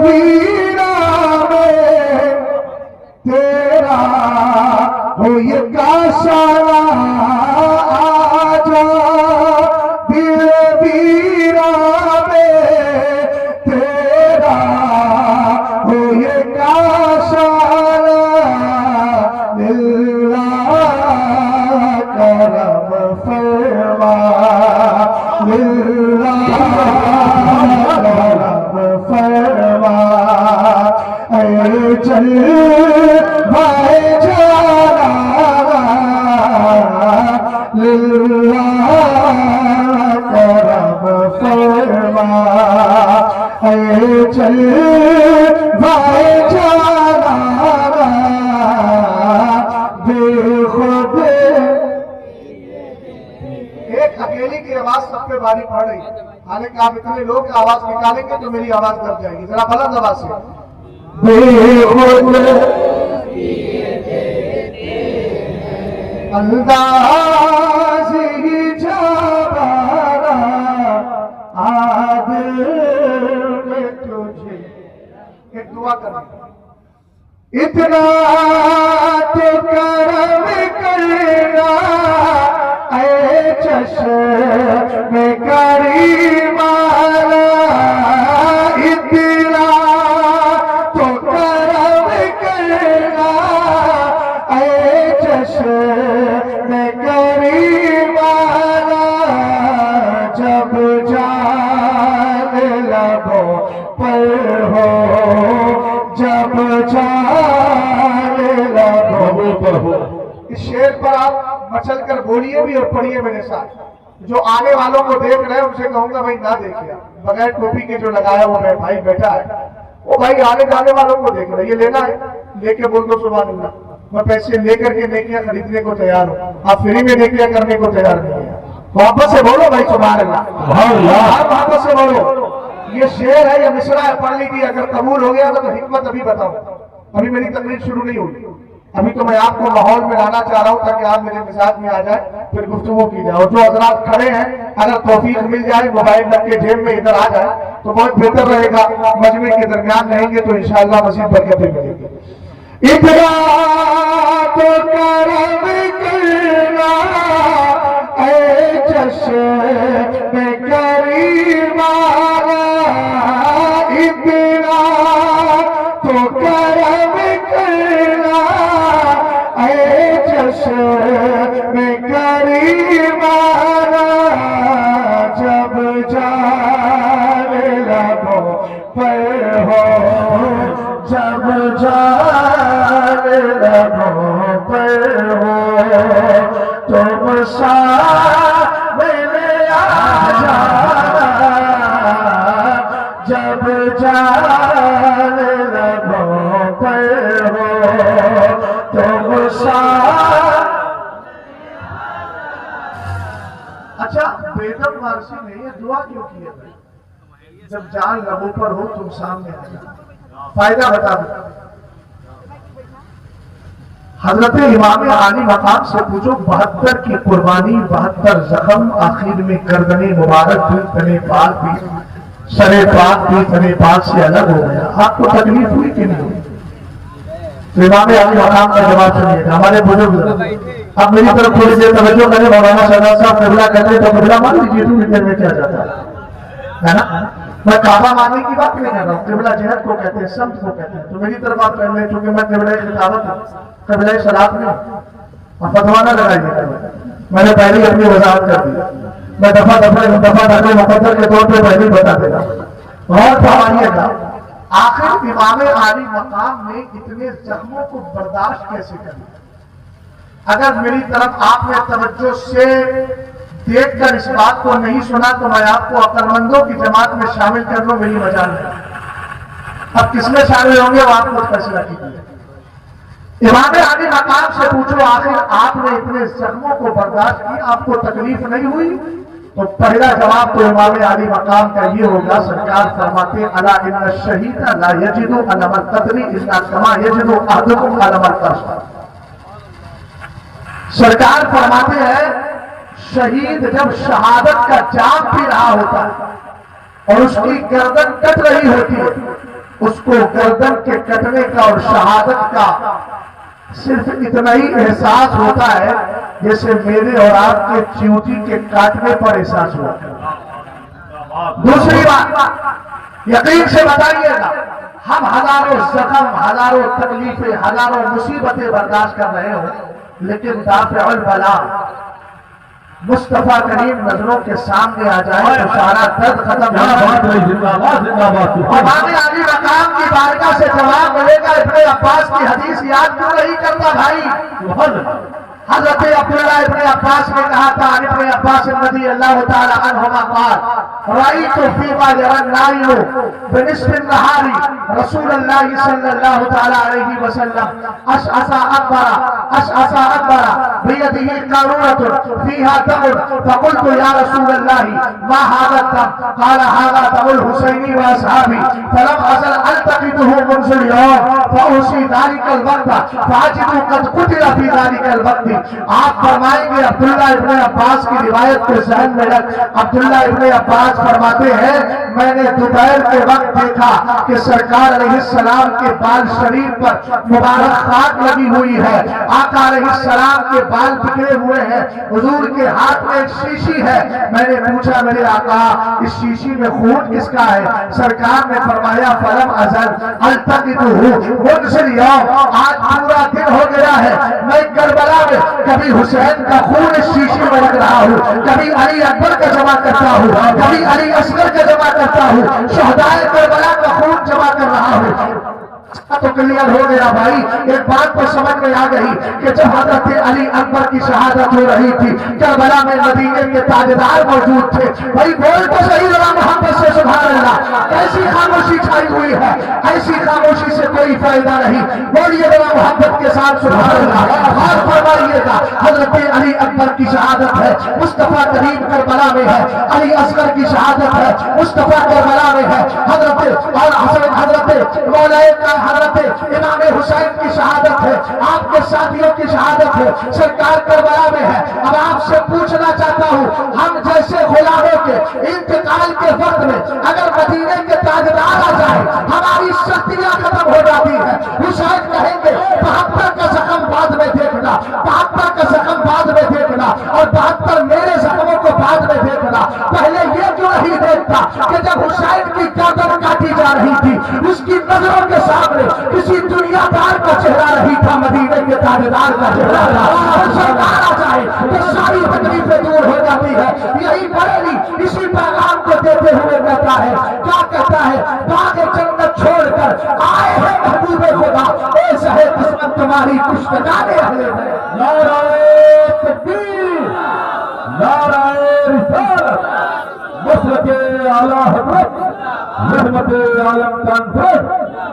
ویران میں تیرا ہو یہ کاشانہ آجا، دل ویران میں تیرا ہو یہ کاشانہ، اللہ کرم فرما، اللہ کرم فرما، اے چل بھائی جانا، اللہ کرم فرما، اے چل بھائی جانا، بے خود ایک اکیلی کی آواز سب پہ باری پڑ رہی ہے، حالانکہ آپ اتنے لوگ کی آواز نکالیں گے تو میری آواز دب جائے گی، ذرا بلند آواز سے بے خود انداز ہی جبارا عادل میں تجھے ایک دعا کریں، اتنا تو کرم کرنا اے چشم کریم والا، اتنا تو کرم کرنا اے چشم کریم والا، جب جان لبوں پر ہو، جب جان لبوں پر ہو۔ اس شعر پر آپ مچل کر بولیے بھی اور پڑھیے میرے ساتھ، جو آنے والوں کو دیکھ رہے ہیں ان سے کہوں گا بھائی نہ دیکھیں، بغیر ٹوپی کے جو لگایا وہ میرے بھائی بیٹھا ہے وہ بھائی آنے جانے والوں کو دیکھ رہے ہیں، یہ لینا ہے لے کے بول دو سبحان اللہ، میں پیسے لے کر کے نیکیاں خریدنے کو تیار ہوں، آپ فری میں نیکیاں کرنے کو تیار نہیں ہیں، محبت سے بولو بھائی سبحان اللہ، محبت سے بولو۔ یہ شعر ہے، یہ مصرع ہے، پڑھ لیجیے، اگر قبول ہو گیا تو حکمت ابھی بتاؤں، ابھی میری تقریر شروع نہیں ہوئی، ابھی تو میں آپ کو ماحول میں لانا چاہ رہا ہوں تاکہ آپ میرے مزاج میں آ جائیں، پھر گفتگو کی جائے، اور جو حضرات کھڑے ہیں اگر توفیق مل جائے موبائل رکھ کے جیب میں ادھر آ جائے تو بہت بہتر رہے گا، مجمع کے درمیان رہیں گے تو انشاءاللہ مزید برکتیں ملیں گی۔ اتنا تو کرم کرنا اے چشم کریم والا، اتنا تو کرم کرنا اے چشم کریم والا، جب جان لبوں پر ہو، جب جان لبوں پر ہو، تم سامنے آ جانا، جب جان لبوں پر ہو، تم اچھا بیدم فارسی میں یہ دعا کیوں کی ہے؟ جب جان لبوں پر ہو تم سامنے آ جانا، فائدہ بتا دو۔ حضرت امام عالی مقام سے پوچھو، 72 کی قربانی، 72 زخم، آخر میں گردن مبارک بھی، تنے پاک بھی، سر پاک بھی تنے پاک سے الگ ہو گیا، آپ کو تکلیف ہوئی کہ نہیں ہوئی؟ تو امام عالی مقام کا جواب سنیے گا، ہمارے بزرگ اب میری طرف تھوڑی دیر توجہ کریں، مولانا سردار صاحب قبلہ کہتے ہیں تو قبلہ مان لیجیے، تو دیر میں کیا جاتا ہے نا، میں کعبہ ماننے کی بات نہیں کر رہا ہوں، قبلہ جہت کو کہتے ہیں، سمت کو کہتے ہیں، تو میری طرف آپ کہہ لیں چونکہ میں قبلہ خطابت ہوں، قبلہ صلاۃ میں آپ فتویٰ نہ لگائیے، میں نے پہلے اپنی وضاحت کر دی، میں دفعہ دفعہ مقدر کے طور پہ پہلے بتا دے گا، غور فرمائیے گا، آخر امام عالی مقام نے اتنے زخموں کو برداشت کیسے کیا؟ اگر میری طرف آپ نے توجہ سے دیکھ کر اس بات کو نہیں سنا تو میں آپ کو عقل مندوں کی جماعت میں شامل کر لوں، میری مجال میں اب کس میں شامل ہوں گے وہ آپ کو فیصلہ کیجیے۔ امام عالی مقام سے پوچھو، آخر آپ نے اتنے زخموں کو برداشت کی، آپ کو تکلیف نہیں ہوئی؟ تو پہلا جواب تو امام عالی مقام کا یہ ہوگا، سرکار فرماتے الا ان الشہید لا یجد الم القتل الا کما یجد احدکم الم القتل۔ سرکار فرماتے ہیں شہید جب شہادت کا جام پی رہا ہوتا ہے اور اس کی گردن کٹ رہی ہوتی ہے، اس کو گردن کے کٹنے کا اور شہادت کا صرف اتنا ہی احساس ہوتا ہے جیسے میرے اور آپ کے چیوٹی کے کاٹنے پر احساس ہوا. دوسری بات یقین سے بتائیے گا، ہم ہزاروں زخم، ہزاروں تکلیفیں، ہزاروں مصیبتیں برداشت کر رہے ہوں، لیکن دافع البلا مصطفیٰ کریم نظروں کے سامنے آ جائے تو سارا درد ختم ہو جائے. اور باقی عالی مقام کی بارگاہ سے جواب ملے گا، ابن عباس کی حدیث یاد کیوں نہیں کرتا بھائی؟ حضرت عبداللہ ابن عباس نے کہا تھا، ابن عباس رضی اللہ تعالی عنہما قال رأيت فيما يرى النائم بنصف النهار رسول الله صلى الله تعالى عليه وسلم أشعث أكبر بيده قارورة فيها دم، فقلت يا رسول الله ما هذا الدم؟ قال هذا دم الحسين وأصحابي، فلم أزل ألتقطه منذ اليوم فأوصي ذلك الوقت فأجد قد قتل في ذلك الوقت. آپ فرمائیں گے عبداللہ ابن عباس کی روایت کو ذہن میں رکھ. عبداللہ ابن عباس فرماتے ہیں میں نے دوپہر کے وقت دیکھا کہ سرکار علیہ السلام کے بال شریف پر مبارک خاک لگی ہوئی ہے. آقا علیہ السلام کے بال بکھرے ہوئے ہیں. حضور کے ہاتھ میں ایک شیشی ہے. میں نے پوچھا میرے آقا اس شیشی میں خون کس کا ہے؟ سرکار نے فرمایا فلم ازل التقطه منذ اليوم، آج پورا دن ہو گیا ہے میں کربلا میں کبھی حسین کا خون اس شیشے میں رکھ رہا ہوں، کبھی علی اکبر کا جمع کرتا ہوں، کبھی علی اصغر کا جمع کرتا ہوں، شہدائے کربلا کا خون جمع کر رہا ہوں. تو کلیئر ہو گیا بھائی. ایک بات تو سمجھ میں آ گئی کہ جب حضرت علی اکبر کی شہادت ہو رہی تھی کربلا میں مدینے کے تاجدار موجود تھے. بھائی بول تو صحیح ذرا محبت سے سبحان اللہ. ایسی خاموشی چھائی ہوئی ہے، ایسی خاموشی سے کوئی فائدہ نہیں. بولیے ذرا محبت کے ساتھ سبحان اللہ. اور فرمائیے گا حضرت علی اکبر کی شہادت ہے، مصطفیٰ کریم کربلا میں ہے. علی اصغر کی شہادت ہے، مصطفیٰ کربلا میں ہے. حضرت اور حضرت مولا حضرت امام حسین کی شہادت ہے، آپ کے ساتھیوں کی شہادت ہے، سرکار کربلا میں ہے. اب آپ سے پوچھنا چاہتا ہوں ہم جیسے غلاموں کے انتقال کے وقت میں اگر مدینے کے تاجدار آ جائے ہماری شکتیاں ختم ہو جاتی ہیں. حسین کہیں گے 72 کا زخم بعد میں دیکھنا، 72 کا زخم بعد میں دیکھنا، اور 72 میرے زخموں کو بعد میں دیکھنا. پہلے یہ کیوں نہیں دیکھتا کہ جب حسین کی گردن کاٹی جا رہی تھی اس کی نظروں کے سامنے کسی دنیا دار کا چہرہ نہیں تھا، مدینے کے تاجدار کا چہرہ تھا. اور سرکار آ جائے تو ساری تکلیفیں دور ہو جاتی ہے. یہی بریلی اسی پیغام کو دیتے ہوئے کہتا ہے، کیا کہتا ہے؟ باغ جنت چھوڑ کر آئے ہیں محبوب خدا، اے سہے قسمت تمہاری کشتگانے اہل ہے. نعرہ تکبیر، نعرہ رسالت، مسلک اعلی حضرت رحمت عالم کانفرنس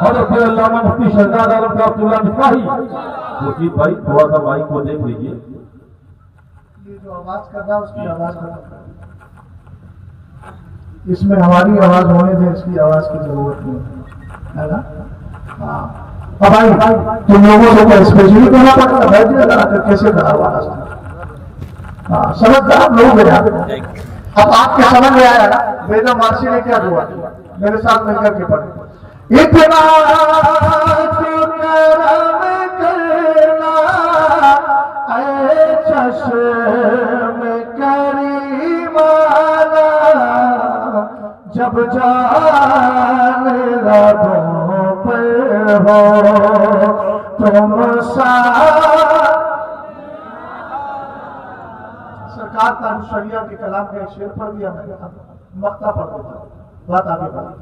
حضرت علامہ مفتی شہزاد عالم کا عبداللہ مصباحی. خورشید بھائی تھوڑا سا مائک کو دیکھ لیجیے. یہ جو آواز کر رہا ہے اس کی آواز کر، اس میں ہماری آواز ہونے سے اس کی آواز کی ضرورت نہیں ہے نا. ہاں بھائی تم لوگوں سے اسپیشلی کرنا پڑتا ہے کیسے کرا آواز. ہاں سمجھدار لوگ ہیں. اب آپ کے سمجھ میں آیا نا بیگم مارسی نے کیا دعا میرے ساتھ مل کر کے پڑھے. اتنا تو کرم کرنا اے چشم کریمانہ، جب جان لبوں پر ہو تم سرکار کا شریعہ کے کلام کا شعر پڑھ دیا میں نے، مقطع پڑھ دیتا ہوں. بات آگے بڑھا.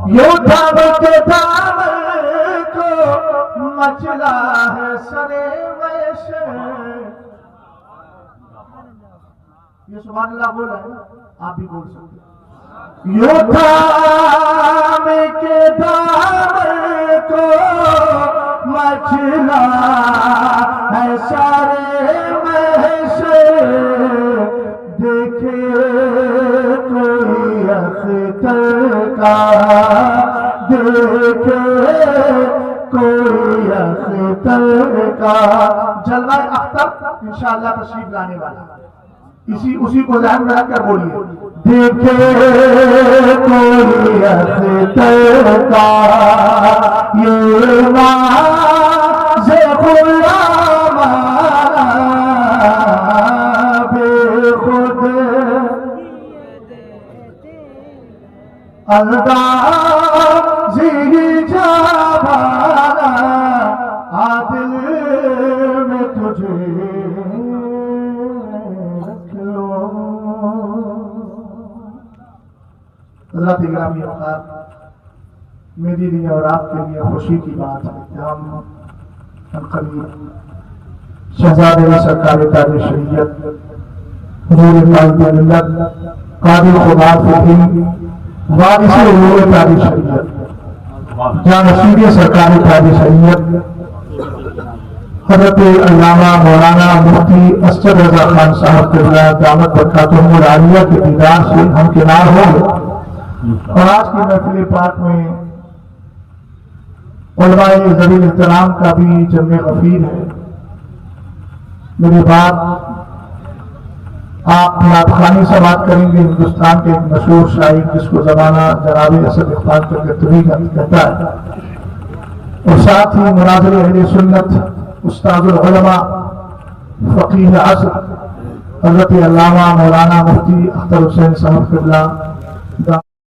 یوں دھام کے دامن کو مچلا ہے سرے ویش. یہ سبحان اللہ بول رہا ہے، آپ بھی بول سکتے. یوں دھام کے دامن کو مچلا ہے سارے ویش، دیکھے کوئی اختر کا، دیکھے کوئی اختر کا. جلوہ اختر انشاءاللہ تشریف لانے والا. اسی کو ذہن میں رکھ کر بولیے، دیکھے کوئی اختر کا یہ ناز غلام بے خود اندازی جانا عادل میں تجھے رکھ لو۔ حضرات گرامی اوقات، میری لیے اور آپ کے لیے خوشی کی بات ہے کہ ہم قریب شہزادے سرکار تاج شریعت حضور قائد ملت قاضی خدا فقی وارث حضور تاج شریعت جانشین سرکار تاج شریعت حضرت علامہ مولانا مفتی اسد رضا خان صاحب قبلہ دامت برکاتہم العالیہ کے دیدار سے ہمکنار ہوں گے، اور آج کی محفل پاک میں علماء ذوی احترام کا بھی جمع غفیر ہے۔ میری بات آپ نعت خوانی سے بات کریں گے، ہندوستان کے ایک مشہور شاعر جس کو زمانہ جناب اسد اقبال کلکتوی کہتا ہے، اور ساتھ ہی مناظر اہل سنت استاد العلماء فقیہ عصر حضرت علامہ مولانا مفتی اختر حسین صاحب قبلہ